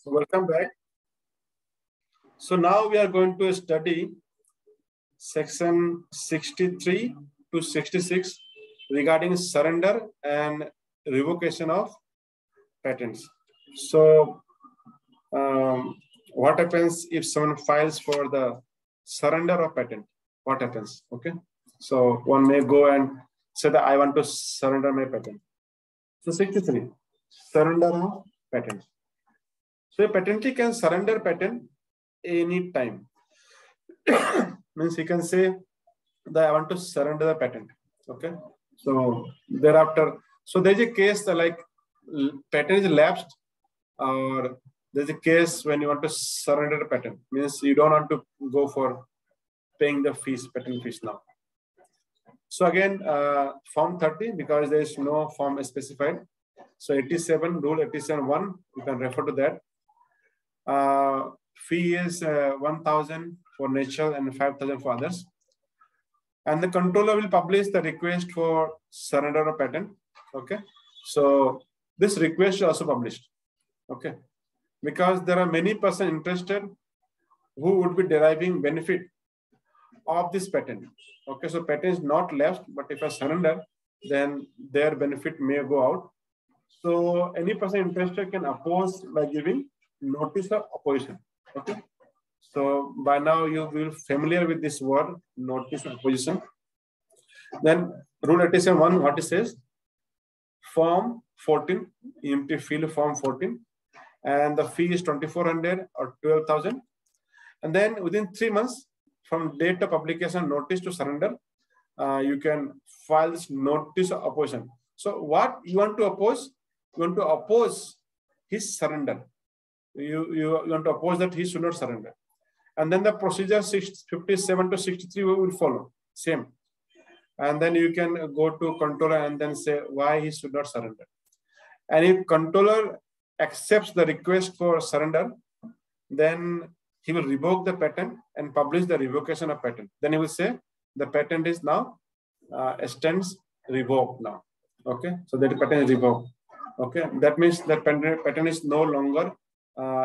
So welcome back. So now we are going to study section 63 to 66 regarding surrender and revocation of patents. So what happens if someone files for the surrender of patent? What happens? Okay. So one may go and say that I want to surrender my patent. So 63, surrender of patent. So a patentee can surrender patent any time. Means he can say that I want to surrender the patent. Okay. So thereafter, so there's a case that like patent is lapsed, or there's a case when you want to surrender the patent. Means you don't want to go for paying the fees, patent fees now. So again, form 30, because there is no form specified. So 87, rule 87.1, you can refer to that. Fee is 1,000 for natural and 5,000 for others. And the controller will publish the request for surrender of patent. Okay. So this request is also published. Okay. Because there are many persons interested who would be deriving benefit of this patent. Okay. So patent is not left, but if I surrender, then their benefit may go out. So any person interested can oppose by giving notice of opposition. Okay. So by now you will familiar with this word, notice of opposition. Then rule 87.1, what it says? Form 14, empty field form 14, and the fee is 2,400 or 12,000. And then within 3 months from date of publication notice to surrender, you can file this notice of opposition. So what you want to oppose? You want to oppose his surrender. You want to oppose that he should not surrender. And then the procedure 57 to 63 will follow, same. And then you can go to controller and then say why he should not surrender. And if controller accepts the request for surrender, then he will revoke the patent and publish the revocation of patent. Then he will say the patent is now extends revoked now. Okay, so that patent is revoked. Okay, that means that patent is no longer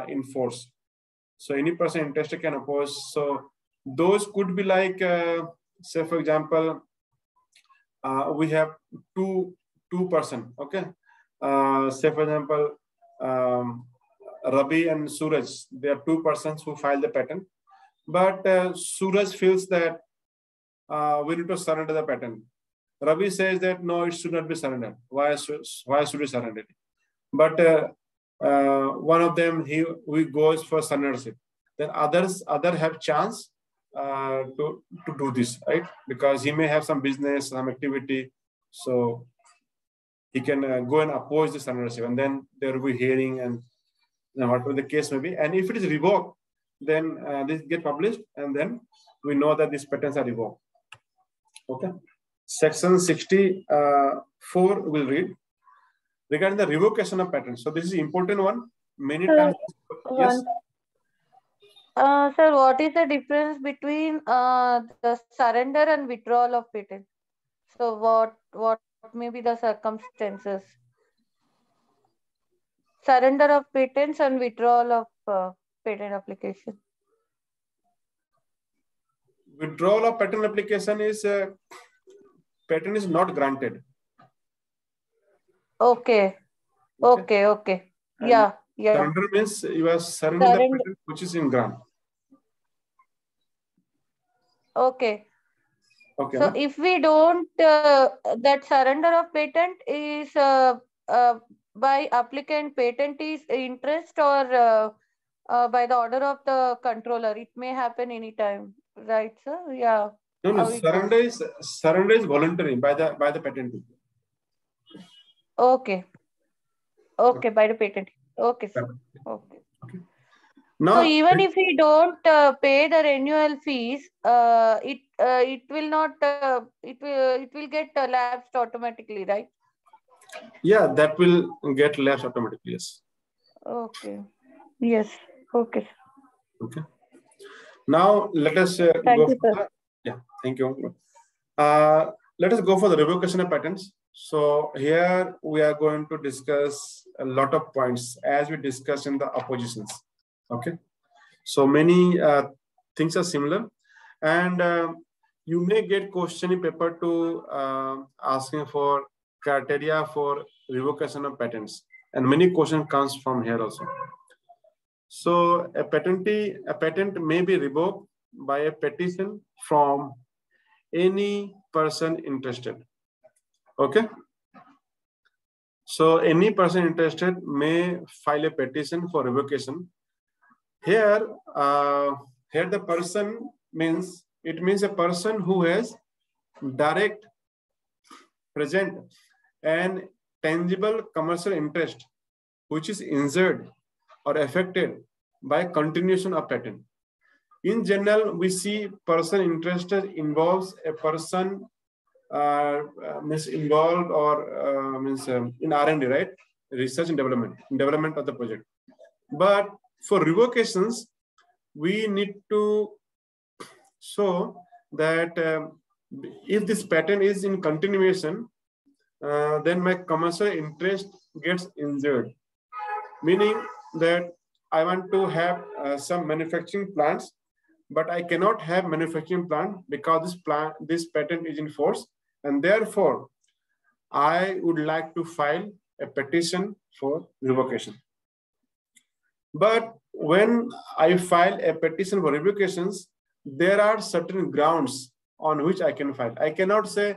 in force. So any person interested can oppose. So those could be like, say for example, we have two person. Okay, say for example, Rabi and Suraj. They are two persons who filed the patent, but Suraj feels that we need to surrender the patent. Rabi says that no, it should not be surrendered. Why should we surrender it? But one of them he goes for surrendership. Then other have chance to do this, right? Because he may have some business, some activity, so he can go and oppose the surrendership, and then there will be hearing and whatever the case may be. And if it is revoked, then this get published, and then we know that these patents are revoked. Okay. Section 64 will read regarding the revocation of patents. So this is important one. Many times. Yes. Sir, what is the difference between the surrender and withdrawal of patent? So what may be the circumstances? Surrender of patents and withdrawal of patent application. Withdrawal of patent application is patent is not granted. Okay. Yeah. Surrender means you are surrendering the patent which is in grant. Okay. Okay. So if we don't, that surrender of patent is by applicant patentee interest or by the order of the controller. It may happen anytime, right, sir? Yeah. No. Surrender is voluntary by the patentee. Okay. By the patentee. Okay, sir. Okay. Now, so even if we don't pay the renewal fees, it will not it will get lapsed automatically, right? Yeah, that will get lapsed automatically. Yes. Okay. Yes. Okay. Okay. Now let us Thank you, sir. Yeah. Thank you. Let us go for the revocation of patents. So here we are going to discuss a lot of points as we discussed in the oppositions. Okay, so many things are similar, and you may get question in paper to asking for criteria for revocation of patents, and many questions comes from here also. So a patent may be revoked by a petition from any person interested. Okay. So any person interested may file a petition for revocation. Here, here the person means, it means a person who has direct, present, and tangible commercial interest, which is injured or affected by continuation of patent. In general, we see person interested involves a person means involved or means in R&D, right? Research and development of the project. But for revocations, we need to show that if this patent is in continuation, then my commercial interest gets injured. Meaning that I want to have some manufacturing plants, but I cannot have manufacturing plant because this patent is in force, and therefore I would like to file a petition for revocation. But when I file a petition for revocations, there are certain grounds on which I can file. I cannot say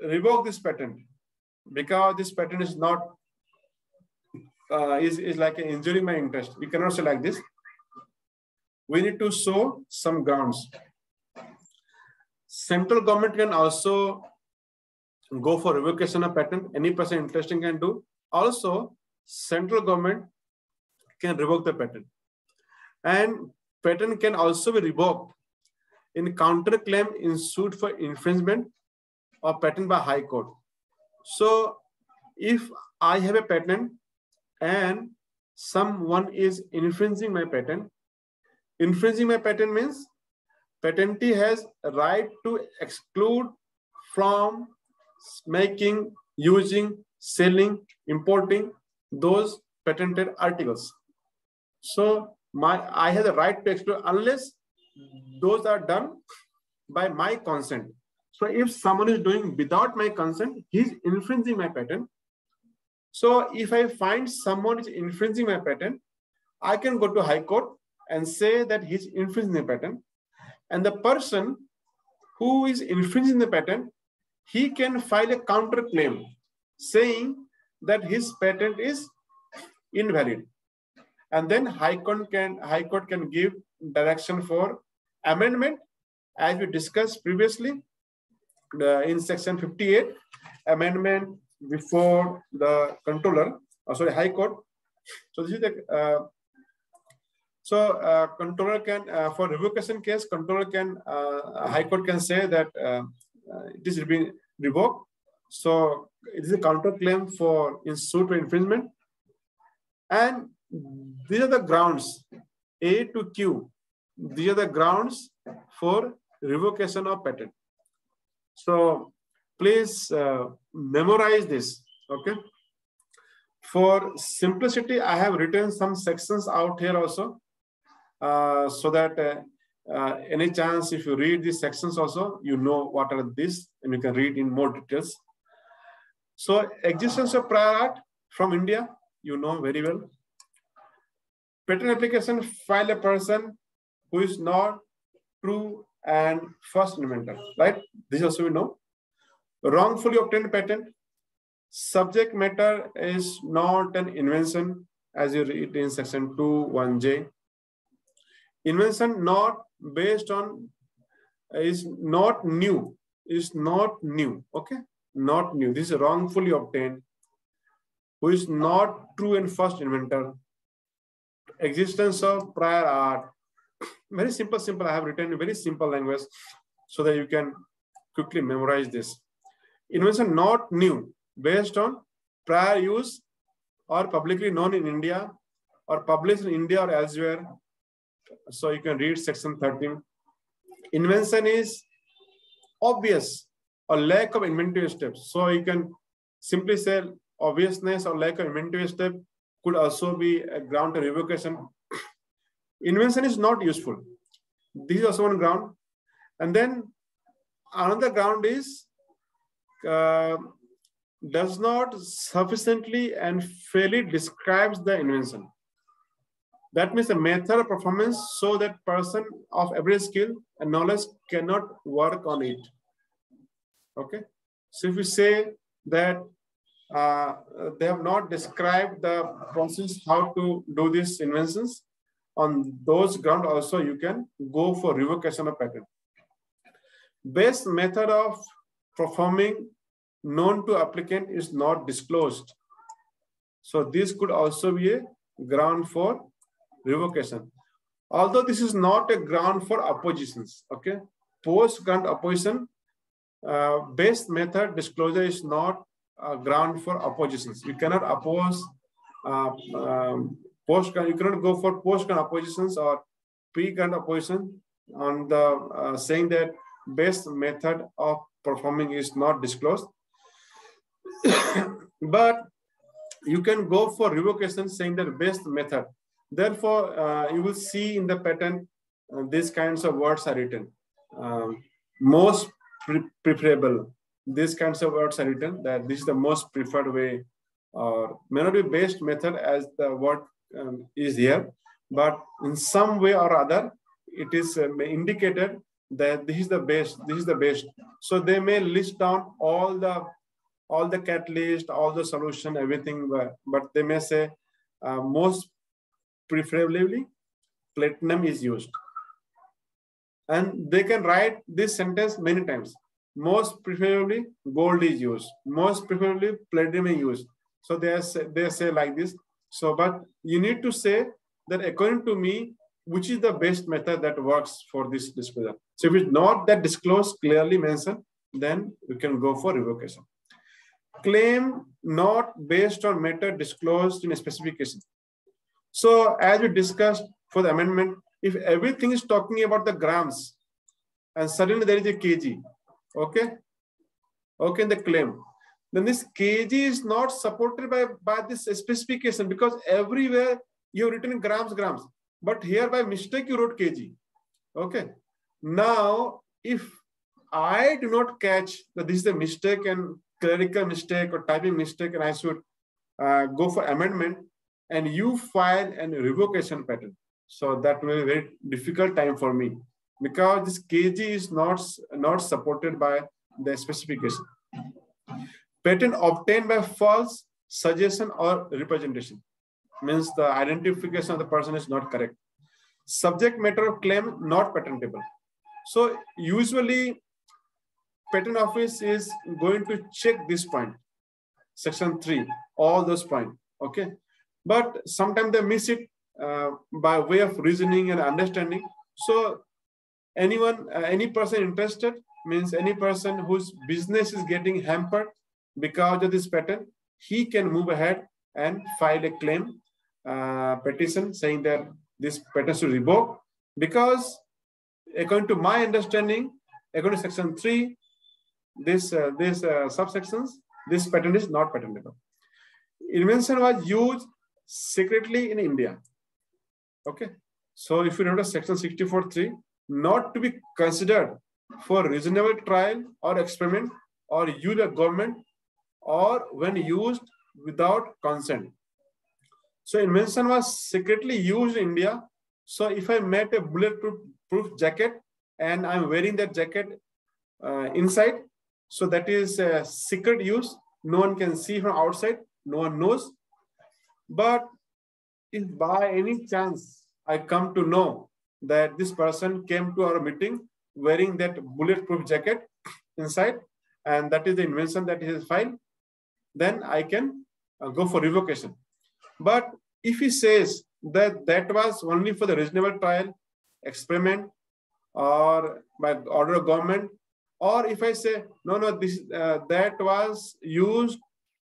revoke this patent because this patent is not is like injuring my interest. We cannot say like this. We need to show some grounds. Central government can also go for revocation of patent. Any person interested can do. Also, central government can revoke the patent. And patent can also be revoked in counterclaim in suit for infringement of patent by High Court. So if I have a patent and someone is infringing my patent means patentee has a right to exclude from making, using, selling, importing those patented articles. So I have the right to exclude unless those are done by my consent. So if someone is doing without my consent, he's infringing my patent. So if I find someone is infringing my patent, I can go to High Court and say that he's infringing the patent. And the person who is infringing the patent, he can file a counterclaim saying that his patent is invalid. And then High Court can give direction for amendment, as we discussed previously in section 58, amendment before the controller, High Court. So this is the controller can for revocation case, controller can High Court can say that it is being revoked. So it is a counterclaim for in suit for infringement, and these are the grounds A to Q. These are the grounds for revocation of patent. So please memorize this. Okay. For simplicity, I have written some sections out here also, so that any chance if you read these sections also, you know what are these, and you can read in more details. So existence of prior art from India, you know very well. Patent application file a person who is not true and first inventor, right? This also we know. Wrongfully obtained patent. Subject matter is not an invention, as you read in section 2(1)(j). Invention not based on is not new. Is not new. Okay, not new. This is wrongfully obtained. Who is not true and first inventor. Existence of prior art. Very simple. I have written in very simple language so that you can quickly memorize this. Invention not new, based on prior use or publicly known in India or published in India or elsewhere. So you can read section 13. Invention is obvious or lack of inventive steps. So you can simply say obviousness or lack of inventive step could also be a ground to revocation. Invention is not useful. This is also one ground. And then another ground is does not sufficiently and fairly describes the invention. That means the method of performance so that person of every skill and knowledge cannot work on it. Okay. So if we say that they have not described the process how to do these inventions, on those grounds also you can go for revocation of patent. Best method of performing known to applicant is not disclosed. So this could also be a ground for revocation. Although this is not a ground for oppositions, okay? Post-grant opposition, best method disclosure is not a ground for oppositions. You cannot oppose post-grant, you cannot go for post-grant oppositions or pre-grant opposition on the saying that best method of performing is not disclosed. But you can go for revocation saying that best method. Therefore, you will see in the patent, these kinds of words are written. Most preferable, these kinds of words are written that this is the most preferred way, or may not be best method as the word is here, but in some way or other, it is indicated that this is the best, this is the best. So they may list down all the catalyst, all the solution, everything, but they may say most preferably platinum is used. And they can write this sentence many times. Most preferably gold is used. Most preferably platinum is used. So they say like this. So, but you need to say that according to me, which is the best method that works for this disclosure. So if it's not that disclosed, clearly mentioned, then you can go for revocation. Claim not based on method disclosed in a specification. So as we discussed for the amendment, if everything is talking about the grams and suddenly there is a kg, okay, in the claim, then this kg is not supported by this specification because everywhere you have written grams, but here by mistake you wrote kg, okay. Now, if I do not catch that this is a mistake and clerical mistake or typing mistake and I should go for amendment, and you file a revocation patent. So that will be a very difficult time for me because this kg is not supported by the specification. Patent obtained by false suggestion or representation means the identification of the person is not correct. Subject matter of claim not patentable. So usually patent office is going to check this point, section 3, all those points, okay? But sometimes they miss it by way of reasoning and understanding. So anyone, any person interested means any person whose business is getting hampered because of this patent, he can move ahead and file a claim petition saying that this patent should revoke because according to my understanding, according to section 3, this subsections, this patent is not patentable. Invention was used secretly in India. Okay. So if you notice section 64(3), not to be considered for reasonable trial or experiment or use of government or when used without consent. So invention was secretly used in India. So if I made a bulletproof jacket and I'm wearing that jacket inside, so that is a secret use. No one can see from outside. No one knows. But if by any chance I come to know that this person came to our meeting wearing that bulletproof jacket inside, and that is the invention that is filed, then I can go for revocation. But if he says that that was only for the reasonable trial, experiment, or by order of government, or if I say, no, this that was used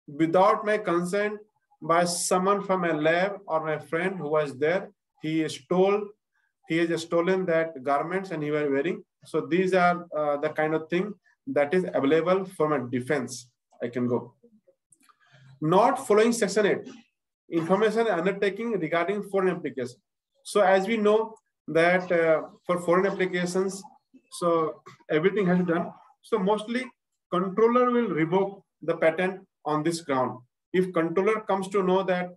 without my consent by someone from a lab or my friend who was there, he has stolen that garments and he was wearing. So these are the kind of thing that is available for my defense. I can go. not following section 8, information and undertaking regarding foreign applications. So as we know that for foreign applications, so everything has done. So mostly controller will revoke the patent on this ground. If controller comes to know that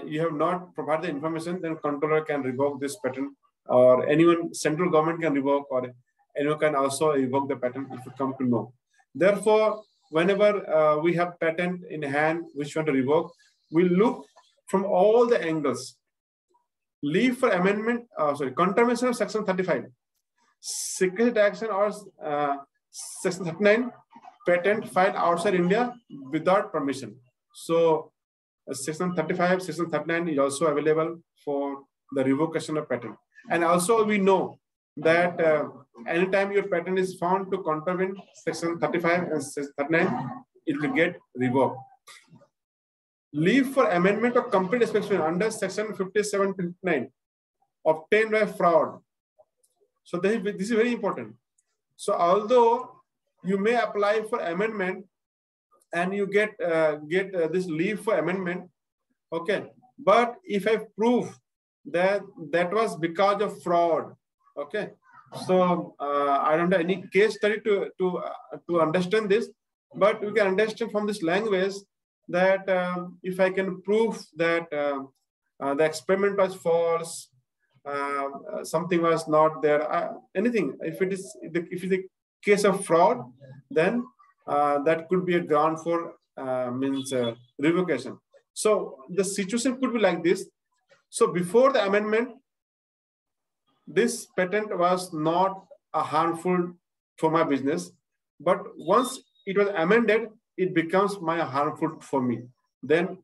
you have not provided the information, then controller can revoke this patent, or anyone, central government can revoke, or anyone can also revoke the patent if you come to know. Therefore, whenever we have patent in hand which want to revoke, we look from all the angles. Leave for amendment, contravention of section 35, secret action or section 39, patent filed outside India without permission. So section 35, section 39 is also available for the revocation of patent. And also we know that anytime your patent is found to contravene section 35 and section 39, it will get revoked. Leave for amendment of complete inspection under section 57-59 obtained by fraud. So this is very important. So although you may apply for amendment and you get this leave for amendment, okay, but if I prove that that was because of fraud, okay, so I don't have any case study to understand this, but we can understand from this language that if I can prove that the experiment was false, something was not there, anything, if it is a case of fraud, then that could be a ground for revocation. So the situation could be like this. So before the amendment, this patent was not harmful for my business, but once it was amended, it becomes harmful for me. Then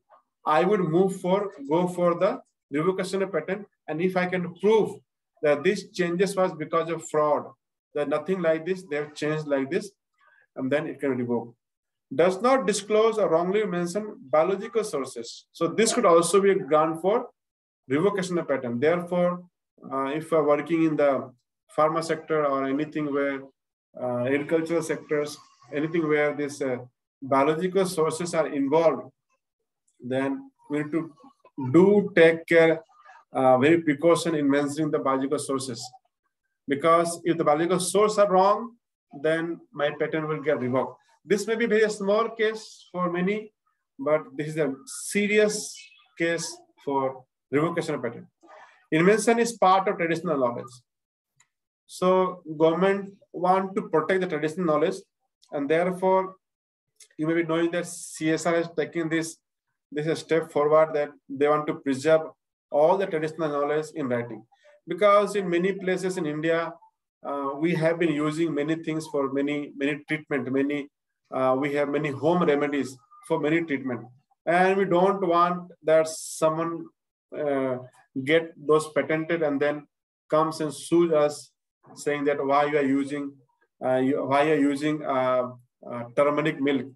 I would go for the revocation of patent, and if I can prove that these changes was because of fraud, that nothing like this, they have changed like this, and then it can revoke. Does not disclose or wrongly mention biological sources. So this could also be a ground for revocation of patent. Therefore, if you are working in the pharma sector or anything where agricultural sectors, anything where this biological sources are involved, then we need to take care, very precaution in mentioning the biological sources. Because if the biological sources are wrong, then my patent will get revoked. This may be a very small case for many, but this is a serious case for revocation of patent. Invention is part of traditional knowledge. So government want to protect the traditional knowledge, and therefore you may be knowing that CSR has taken this a step forward, that they want to preserve all the traditional knowledge in writing. Because in many places in India, we have been using many things for many treatment, we have many home remedies for many treatment, and we don't want that someone get those patented and then comes and sues us, saying that why you are using turmeric milk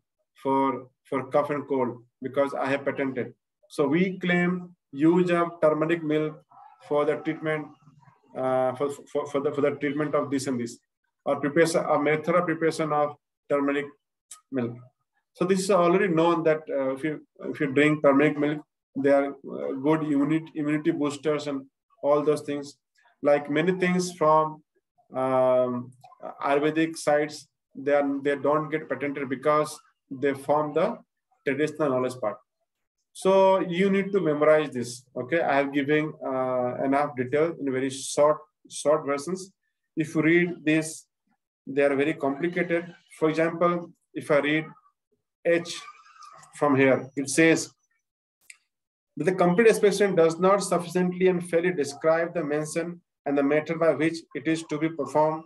for cough and cold, because I have patented. So we claim use of turmeric milk for the treatment, for the treatment of this and this, or preparation, a method of preparation of turmeric milk. So this is already known that if you drink turmeric milk, they are good immunity boosters and all those things. Like many things from Ayurvedic sites, they don't get patented because they form the traditional knowledge part. So you need to memorize this. Okay, I have given enough detail in very short versions. If you read this, they are very complicated. For example, if I read H from here, it says that the complete expression does not sufficiently and fairly describe the mention and the method by which it is to be performed.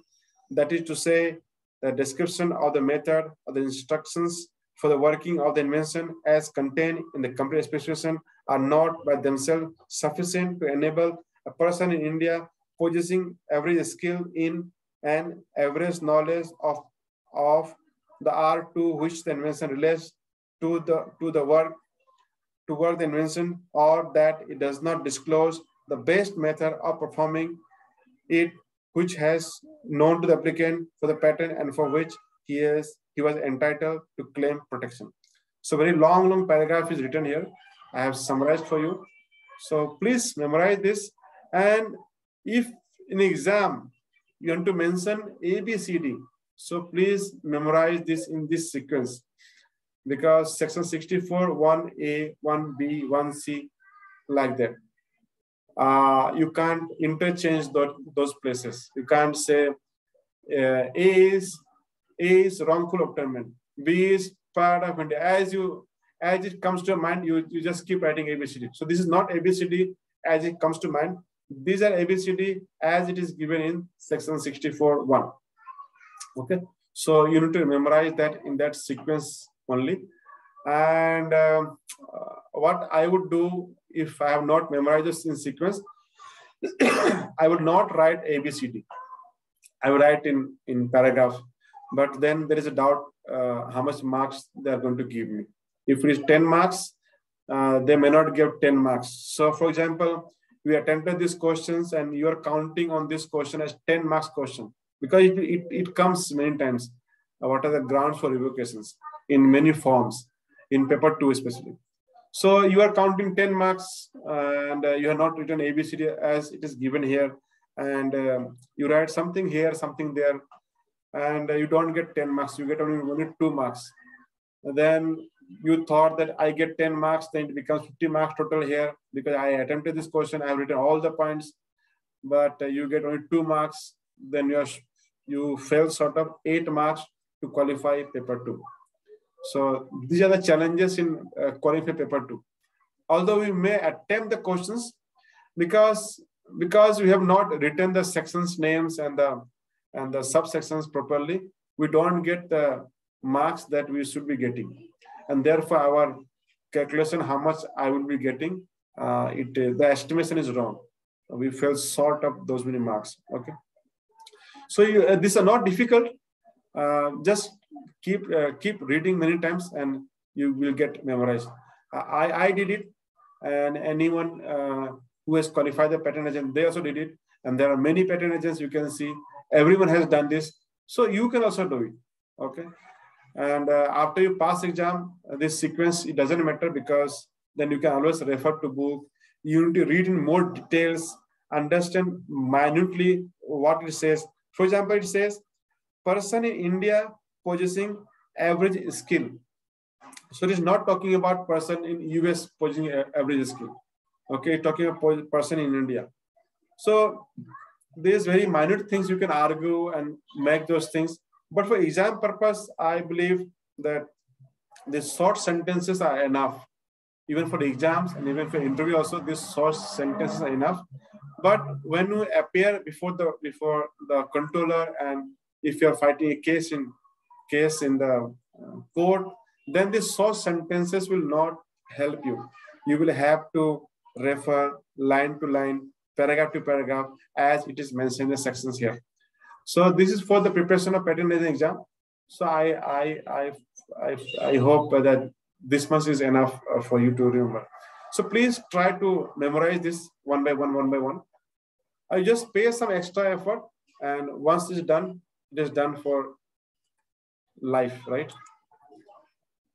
That is to say, the description of the method or the instructions for the working of the invention as contained in the complete specification are not by themselves sufficient to enable a person in India possessing average skill in and average knowledge of the art to which the invention relates to work the invention, or that it does not disclose the best method of performing it which has known to the applicant for the patent and for which he was entitled to claim protection. So very long paragraph is written here. I have summarized for you. So please memorize this. And if in exam you want to mention ABCD, so please memorize this in this sequence, because section 64, 1A, 1B, 1C, like that. You can't interchange those places. You can't say A is wrongful obtainment, B is part of India. As it comes to mind, you just keep writing ABCD. So this is not ABCD as it comes to mind. These are ABCD as it is given in section 64(1). Okay, so you need to memorize that in that sequence only. And what I would do if I have not memorized this in sequence, I would not write ABCD. I would write in paragraph, but then there is a doubt how much marks they are going to give me. If it is 10 marks, they may not give 10 marks. So for example, we attempted these questions and you are counting on this question as 10 marks question, because it comes many times. What are the grounds for revocations in many forms, in paper 2 especially. So you are counting 10 marks and you have not written ABCD as it is given here. And you write something here, something there, and you don't get 10 marks, you get only 2 marks. And then you thought that I get 10 marks, then it becomes 50 marks total here, because I attempted this question, I have written all the points, but you get only 2 marks, then you fail sort of 8 marks to qualify paper 2. So these are the challenges in qualifying paper 2. Although we may attempt the questions, because we have not written the sections names and the subsections properly, we don't get the marks that we should be getting. And therefore our calculation, how much I will be getting, the estimation is wrong. We fell short of those many marks. Okay. So these are not difficult. Just keep reading many times and you will get memorized. I did it, and anyone who has qualified the patent agent, they also did it. And there are many patent agents you can see. Everyone has done this. So you can also do it. Okay. And after you pass exam, this sequence, it doesn't matter, because then you can always refer to book. You need to read in more details, understand minutely what it says. For example, it says, person in India possessing average skill. So it is not talking about person in US possessing average skill. Okay, talking about person in India. So there's very minute things you can argue and make those things. But for exam purpose, I believe that the short sentences are enough. Even for the exams and even for interview also, these short sentences are enough. But when you appear before the controller, and if you are fighting a case in the court, then these short sentences will not help you. You will have to refer line to line, paragraph to paragraph, as it is mentioned in the sections here. So this is for the preparation of patent agent exam. So I hope that this much is enough for you to remember. So please try to memorize this one by one. I just pay some extra effort, and once it's done, it is done for life, right?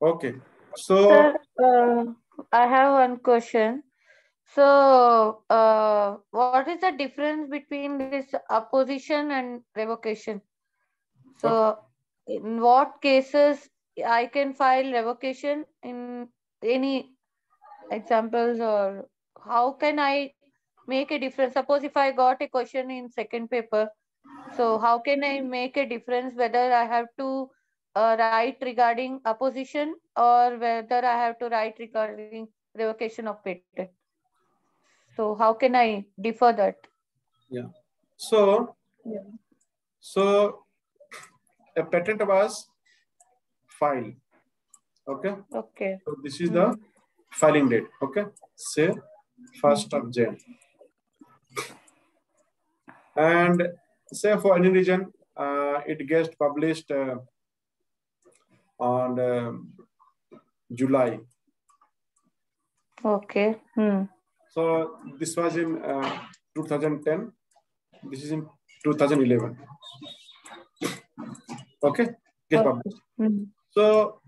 Okay. So Sir, I have one question. So, what is the difference between this opposition and revocation? So, in what cases I can file revocation, in any examples, or how can I make a difference? Suppose if I got a question in second paper, so how can I make a difference whether I have to write regarding opposition or whether I have to write regarding revocation of patent? So how can I defer that? Yeah. So a patent was filed. Okay. Okay. So this is the filing date. Okay. Say 1st of Jan. And say for any reason, it gets published on July. Okay. So this was in 2010. This is in 2011. Okay, get published. So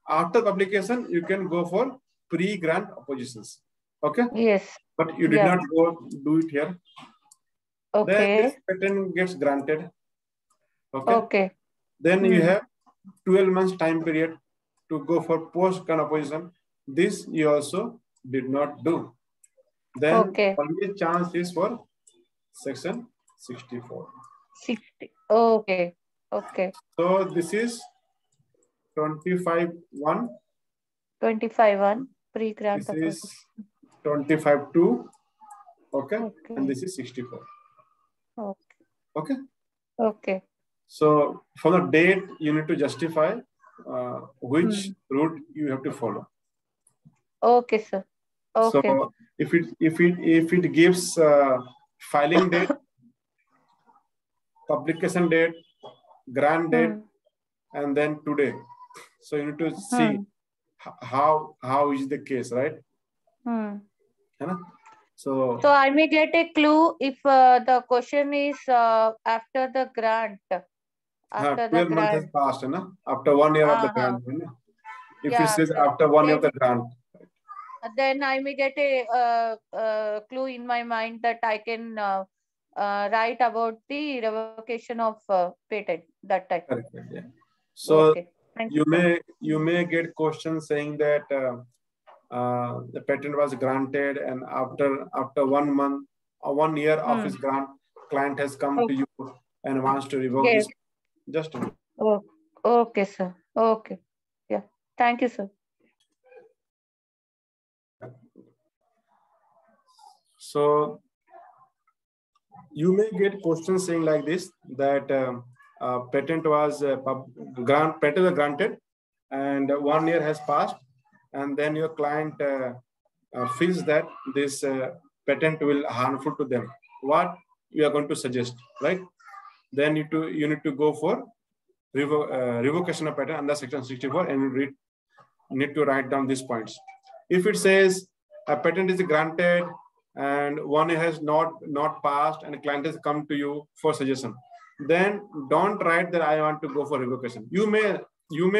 after publication, you can go for pre-grant oppositions. Okay? Yes. But you did not go do it here. Okay. Then this patent gets granted. Okay. Okay. Then you have 12 months time period to go for post-grant opposition. This you also did not do. Then only chance is for section 64. 60. Okay. Okay. So this is 25-1. 25-1 pre-grant. This is 25-2. Okay. And this is 64. Okay. Okay. Okay. So for the date, you need to justify which route you have to follow. Okay, sir. Okay. So if it gives filing date, publication date, grant date, and then today. So you need to see how is the case, right? So I may get a clue if the question is after the grant. After 12 months has passed, no? After 1 year of the grant. If it says after 1 year of the grant. Then I may get a clue in my mind that I can write about the revocation of patent that time. Correct, yeah. So you may get questions saying that the patent was granted and after 1 month or 1 year of his grant, client has come to you and wants to revoke this. Just a minute. Okay, sir. Okay. Yeah. Thank you, sir. So you may get questions saying like this, that patent was granted and 1 year has passed, and then your client feels that this patent will harmful to them. What you are going to suggest, right? Then you need to go for revocation of patent under section 64 and need to write down these points. If it says a patent is granted and 1 year has not passed and a client has come to you for suggestion, then don't write that I want to go for revocation. You may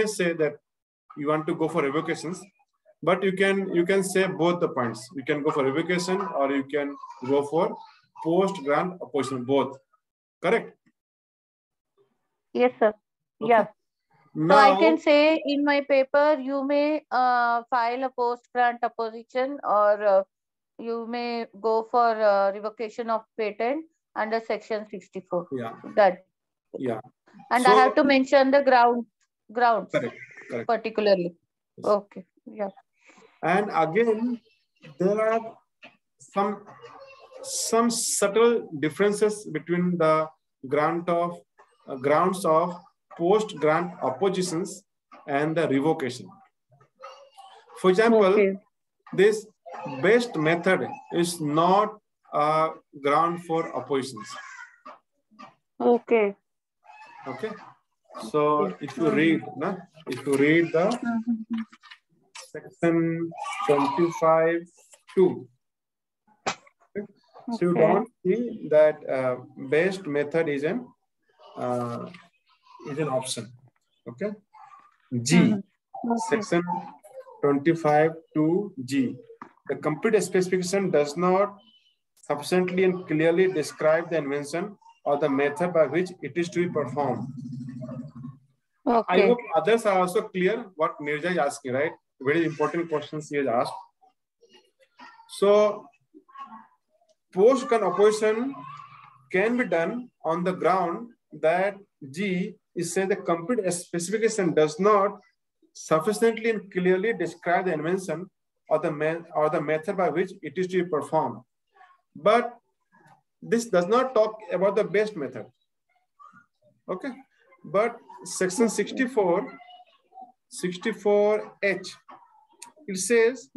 say that you want to go for revocations, but you can say both the points. You can go for revocation or you can go for post grant opposition, both. Correct? Yes, sir. Okay. Yeah. Now, so I can say in my paper, you may file a post grant opposition or you may go for revocation of patent under section 64. Yeah. That. Yeah. And so, I have to mention the grounds. Correct. Particularly. Yes. Okay. Yeah. And again, there are some subtle differences between the grounds of post grant oppositions and the revocation. For example, this best method is not a ground for oppositions. Okay. So if you read the section 25(2), so you don't see that best method is an option. Okay. G. Section 25(2)(G). The complete specification does not sufficiently and clearly describe the invention or the method by which it is to be performed. I hope others are also clear what Nirja is asking, right? Very important questions he has asked. So, post-grant opposition can be done on the ground that G is saying the complete specification does not sufficiently and clearly describe the invention or the method by which it is to be performed. But this does not talk about the best method. Okay. But section 64H, it says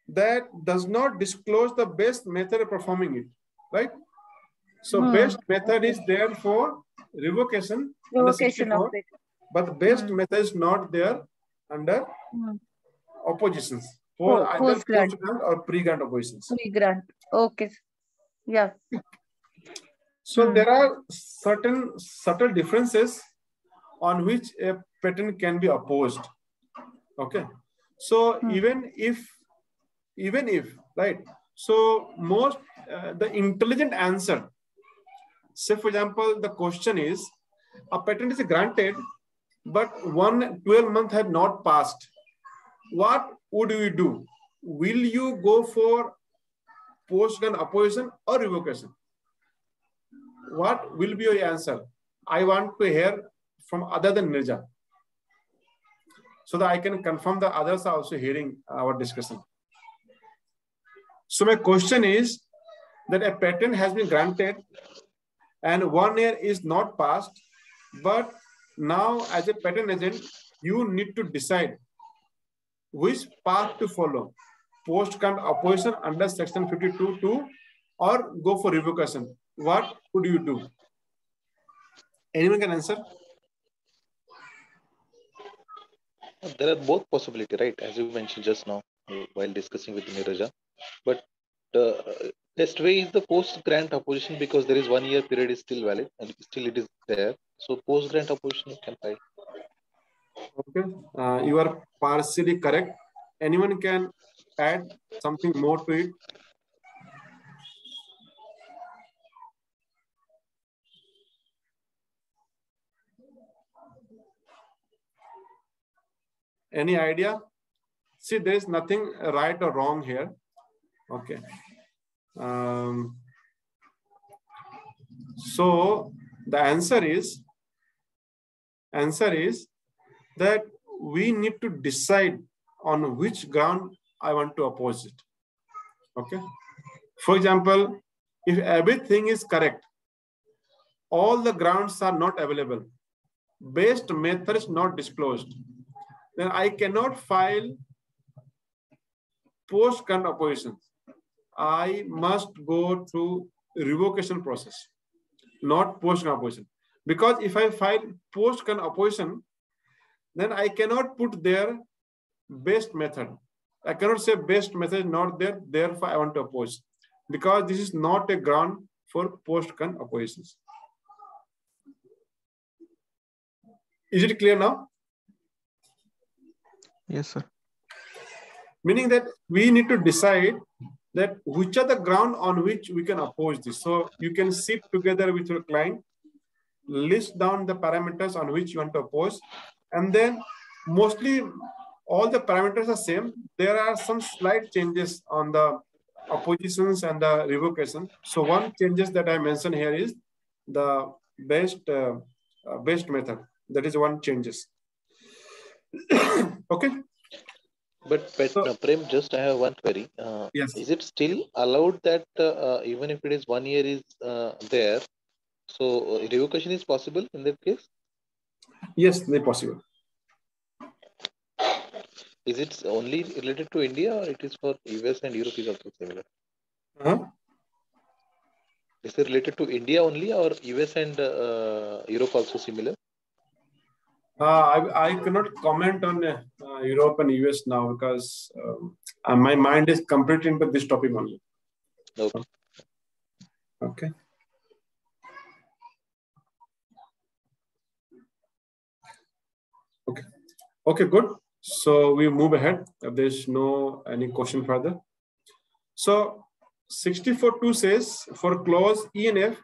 that does not disclose the best method of performing it, right? So best method is there for revocation under 64, but the best method is not there under oppositions for either post-grant or pre-grant oppositions. Pre-grant, okay. Yeah. So there are certain subtle differences on which a patent can be opposed. Okay. So even if, right? So most the intelligent answer. Say for example, the question is, a patent is granted, but 12 months have not passed. What would you do? Will you go for post-grant opposition or revocation? What will be your answer? I want to hear from other than Nirja, so that I can confirm the others are also hearing our discussion. So my question is that a patent has been granted and 1 year is not passed, but now as a patent agent, you need to decide which path to follow: post-grant opposition under section 52(2) or go for revocation. What would you do? Anyone can answer? There are both possibility, right? As you mentioned just now while discussing with Niraja. But best way is the post-grant opposition, because there is 1 year period is still valid and still it is there. So post-grant opposition you can file. Okay, you are partially correct. Anyone can add something more to it? Any idea? See, there is nothing right or wrong here. Okay. So the answer is that we need to decide on which ground I want to oppose it. Okay. For example, if everything is correct, all the grounds are not available, best method is not disclosed, then I cannot file post-grant opposition. I must go through revocation process, not post-grant opposition. Because if I file post-grant opposition, then I cannot put their best method. I cannot say best method is not there, therefore I want to oppose. Because this is not a ground for post-grant oppositions. Is it clear now? Yes, sir. Meaning that we need to decide that which are the ground on which we can oppose this. So you can sit together with your client, list down the parameters on which you want to oppose, and then mostly all the parameters are same. There are some slight changes on the oppositions and the revocation. So one changes that I mentioned here is the best method. That is one changes. Okay. But Prem, just I have one query. Yes. Is it still allowed that even if it is 1 year is there, so revocation is possible in that case? Yes, they possible. Is it only related to India, or it is for US and Europe is also similar? Is it related to India only, or US and Europe also similar? I cannot comment on Europe and US now because my mind is completely into this topic only. Okay. Okay. Okay. Okay, good. So we move ahead. If there's no any question further. So 64.2 says for clause E and F,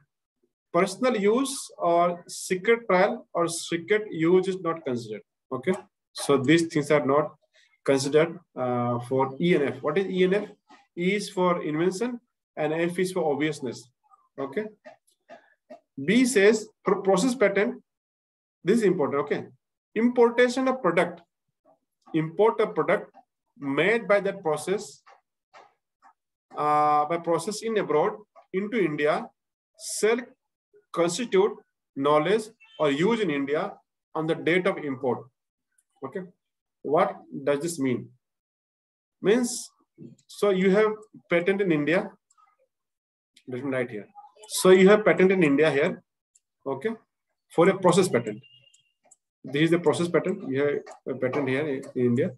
personal use or secret trial or secret use is not considered. Okay. So these things are not considered for E and F. What is E and F? E is for invention and F is for obviousness. Okay. B says for process patent, this is important. Okay. Importation of product. Import a product made by that process, by process in abroad into India, shall constitute knowledge or use in India on the date of import. Okay. What does this mean? Means, so you have patent in India. Let me write here. So you have patent in India here. Okay. For a process patent. This is the process patent. You have a patent here in India.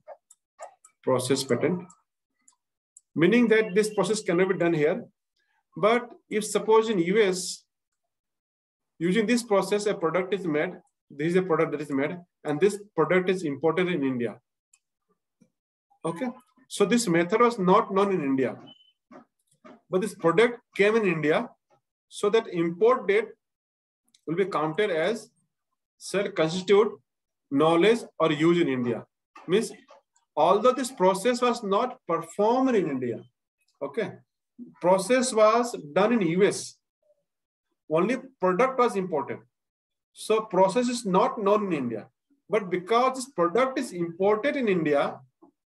Process patent. Meaning that this process cannot be done here. But if suppose in US, using this process, a product is made. This is a product that is made, and this product is imported in India. Okay, so this method was not known in India, but this product came in India, so that import date will be counted as cell constitute, knowledge, or use in India. Means, although this process was not performed in India, okay, process was done in US, only product was imported. So process is not known in India, but because this product is imported in India,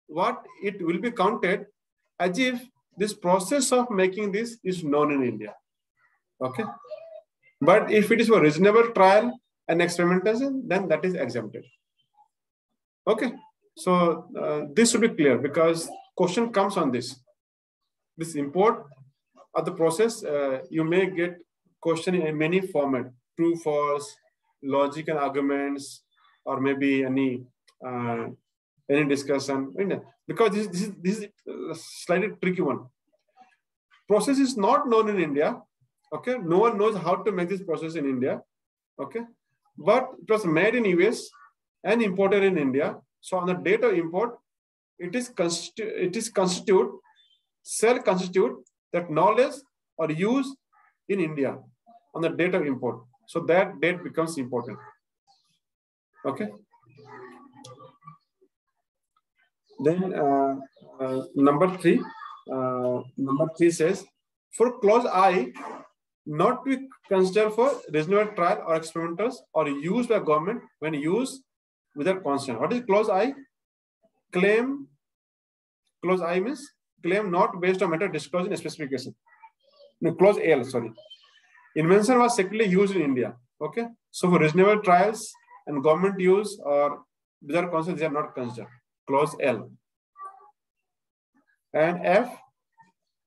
what it will be counted as if this process of making this is known in India. Okay, but if it is for reasonable trial and experimentation, then that is exempted. Okay, so this should be clear because question comes on this. This import of the process, you may get question in many format: true, false, logic and arguments, or maybe any discussion. Because this is a slightly tricky one. Process is not known in India. Okay, no one knows how to make this process in India. Okay, but it was made in US and imported in India. So on the date of import, it is constitute, cell constitute that knowledge or use in India on the date of import. So that date becomes important. Okay. Then number three says, for clause I, not to be considered for reasonable trial or experimentals or used by government when used without consent. What is clause I? Claim. Clause I means claim not based on matter disclosed in a specification. No, clause L, sorry. Invention was secretly used in India. Okay. So for reasonable trials and government use or without consent, they are not considered. Clause L. And F,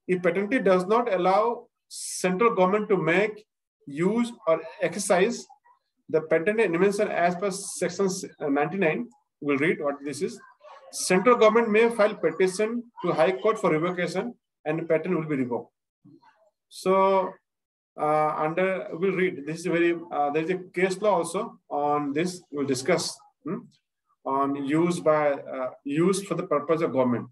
if patentee does not allow central government to make, use, or exercise the patent invention as per section 99, we'll read what this is. Central government may file petition to High Court for revocation and the patent will be revoked. So we'll read, this is very, there's a case law also on this, we'll discuss on use for the purpose of government.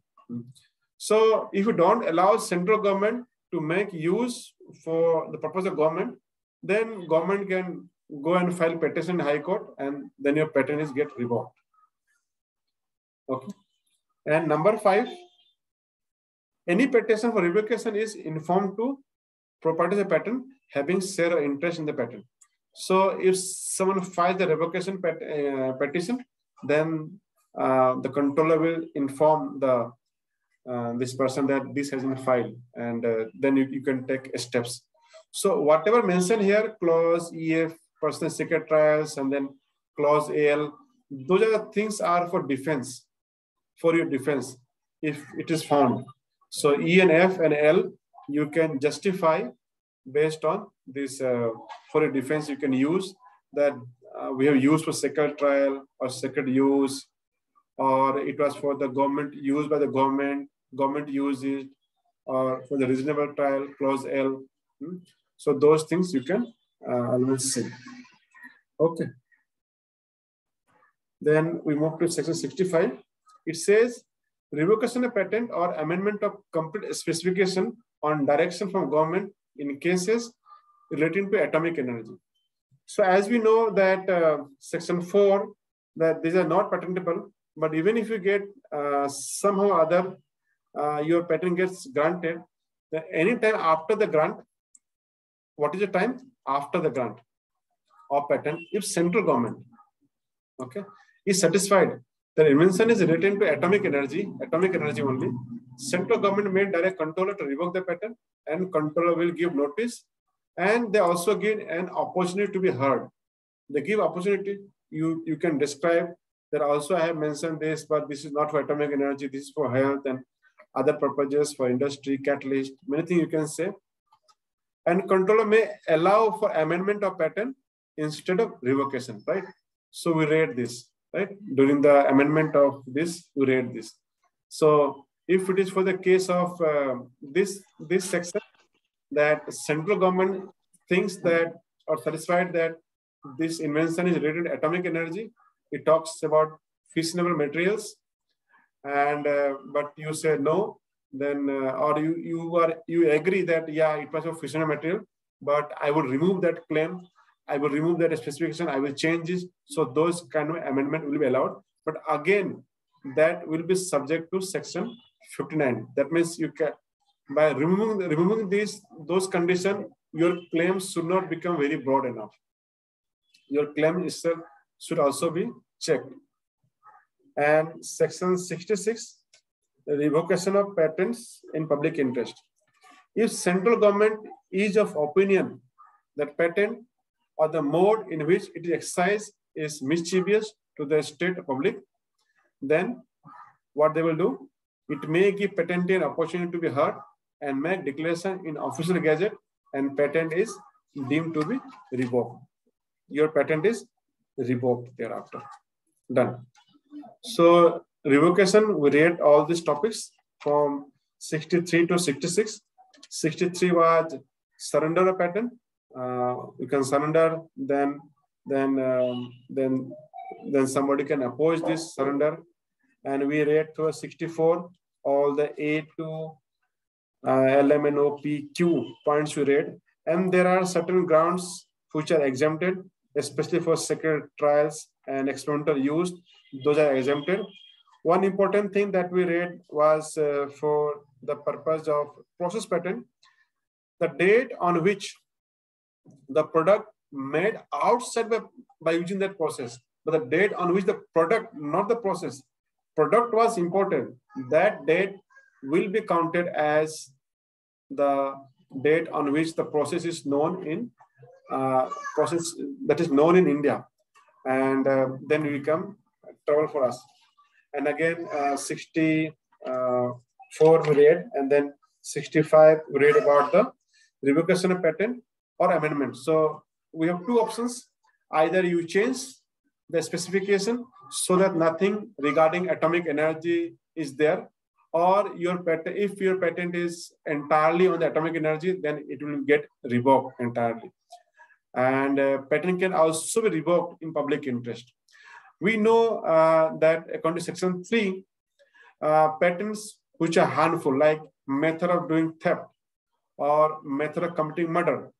So if you don't allow central government to make use for the purpose of government, then government can go and file petition in High Court and then your patent is get revoked. Okay. And number 5, any petition for revocation is informed to proprietors of patent having share or interest in the patent. So if someone files the revocation petition, then the controller will inform the this person that this has been filed, and then you can take steps. So whatever mentioned here, clause EF, personal secret trials, and then clause AL, those are the things are for defense, for your defense, if it is found. So E and F and L, you can justify based on this, for a defense, you can use that we have used for secret trial or secret use, or it was for the government, used by the government use it, or for the reasonable trial, clause L. So those things you can always say. Okay. Then we move to section 65. It says revocation of patent or amendment of complete specification on direction from government in cases relating to atomic energy. So as we know that section 4, that these are not patentable, but even if you get somehow or other your patent gets granted, then any time after the grant, what is the time? After the grant of patent, if central government, okay, is satisfied that invention is related to atomic energy only, central government may direct controller to revoke the patent, and controller will give notice, and they also give an opportunity to be heard. They give opportunity, you can describe that also I have mentioned this, but this is not for atomic energy, this is for health and other purposes, for industry, catalyst, many things you can say. And controller may allow for amendment of patent instead of revocation, right? So we read this, right? During the amendment of this, we read this. So if it is for the case of this section, that central government thinks that or satisfied that this invention is related to atomic energy, it talks about fissionable materials, and but you say no, then or you agree that yeah, it was a fissionable material, but I would remove that claim, I will remove that specification, I will change this. So those kind of amendment will be allowed. But again, that will be subject to section 59. That means you can, by removing those conditions, your claims should not become very broad enough. Your claim itself should also be checked. And section 66, the revocation of patents in public interest. If central government is of opinion that patent or the mode in which it is exercised is mischievous to the state public, then what they will do, it may give patentee an opportunity to be heard and make declaration in official gazette, and patent is deemed to be revoked. Your patent is revoked thereafter. Done. So revocation, we read all these topics from 63 to 66. 63 was surrender of patent. You can surrender, then somebody can oppose this surrender. And we read through 64 all the A to LMNOPQ points we read. And there are certain grounds which are exempted, especially for secret trials and experimental use. Those are exempted. One important thing that we read was for the purpose of process patent, the date on which the product made outside by using that process, but the date on which the product, not the process, product was imported, that date will be counted as the date on which the process is known in process that is known in India, and then we become trouble for us. And again, 64 we read, and then 65 we read about the revocation of patent or amendment. So we have two options: either you change the specification so that nothing regarding atomic energy is there, or your patent, if your patent is entirely on the atomic energy, then it will get revoked entirely. And patent can also be revoked in public interest. We know that according to section 3, patents which are harmful, like method of doing theft or method of committing murder,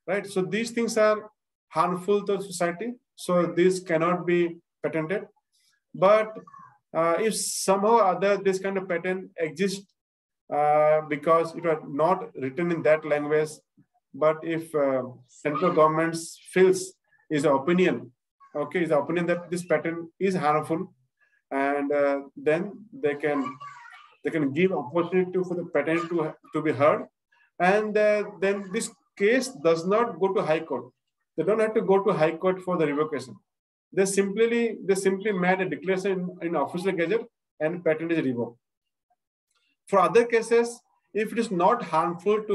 right? So these things are harmful to society, so this cannot be patented. But if somehow or other this kind of patent exists because it was not written in that language, but if central government feels is an opinion, okay, is the opinion that this patent is harmful, and then they can give opportunity for the patent to be heard, and then this case does not go to High Court. They don't have to go to High Court for the revocation. They simply made a declaration in official gazette and patent is revoked. For other cases, if it is not harmful,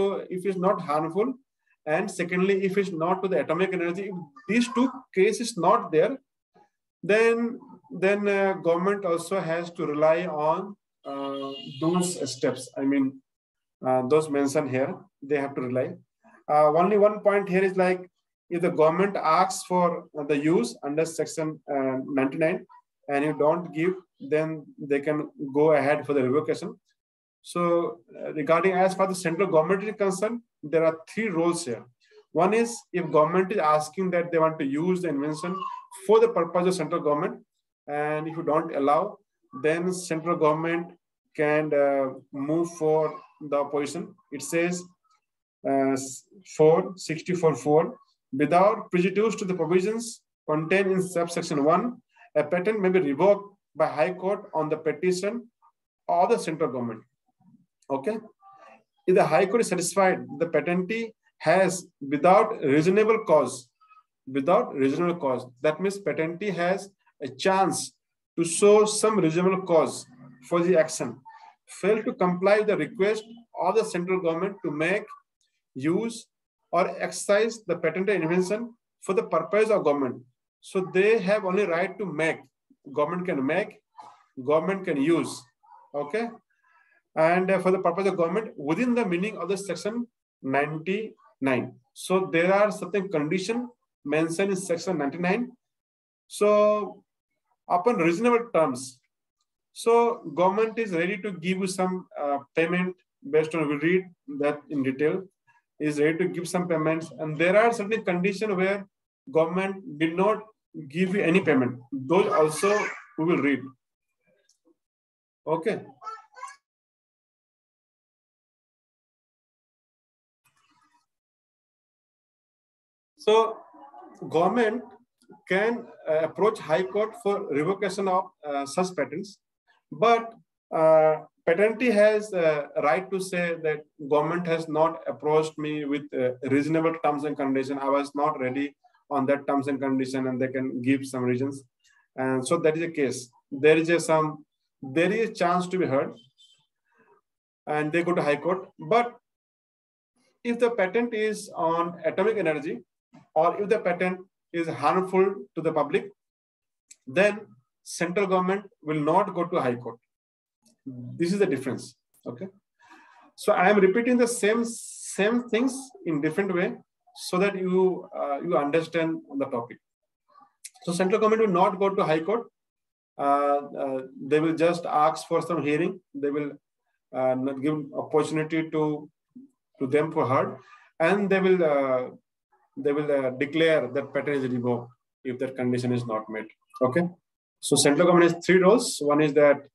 and secondly, if it's not to the atomic energy, if these two cases not there, then government also has to rely on those steps. I mean, those mentioned here, they have to rely. Only one point here is like, if the government asks for the use under section 99 and you don't give, then they can go ahead for the revocation. So regarding as far as the central government is concerned, there are 3 roles here. One is if government is asking that they want to use the invention for the purpose of central government, and if you don't allow, then central government can move for the opposition. It says 64.4, without prejudice to the provisions contained in subsection 1, a patent may be revoked by High Court on the petition of the central government. Okay. If the High Court is satisfied, the patentee has without reasonable cause, that means patentee has a chance to show some reasonable cause for the action, fail to comply with the request of the central government to make, use, or exercise the patented invention for the purpose of government. So they have only right to make. Government can make, government can use. Okay. And for the purpose of government within the meaning of the section 99. So there are certain conditions mentioned in section 99. So upon reasonable terms, So government is ready to give you some payment based on, we read that in detail, is ready to give some payments. And there are certain conditions where government did not give you any payment. Those also we will read. Okay. So government can approach High Court for revocation of such patents, but patentee has a right to say that government has not approached me with reasonable terms and conditions. I was not ready on that terms and condition, and they can give some reasons. And so that is the case. There is a chance to be heard, and they go to High Court. But if the patent is on atomic energy, or if the patent is harmful to the public, then central government will not go to High Court. This is the difference. Okay. So I am repeating the same things in different way so that you understand the topic. So central government will not go to High Court. They will just ask for some hearing. They will not give opportunity to them for heard, and they will declare that patent is revoked if that condition is not met. Okay. So central government has 3 roles. One is that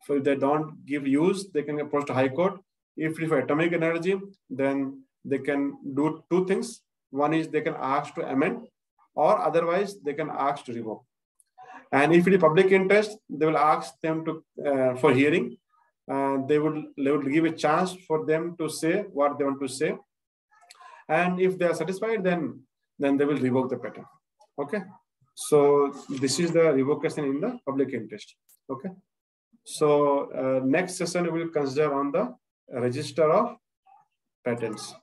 if they don't give use, they can approach to High Court. If for atomic energy, then they can do 2 things. One is they can ask to amend, or otherwise they can ask to revoke. And if it is public interest, they will ask them to for hearing. They would give a chance for them to say what they want to say. And if they are satisfied, then they will revoke the patent. Okay. So this is the revocation in the public interest. Okay. So next session we will consider on the register of patents.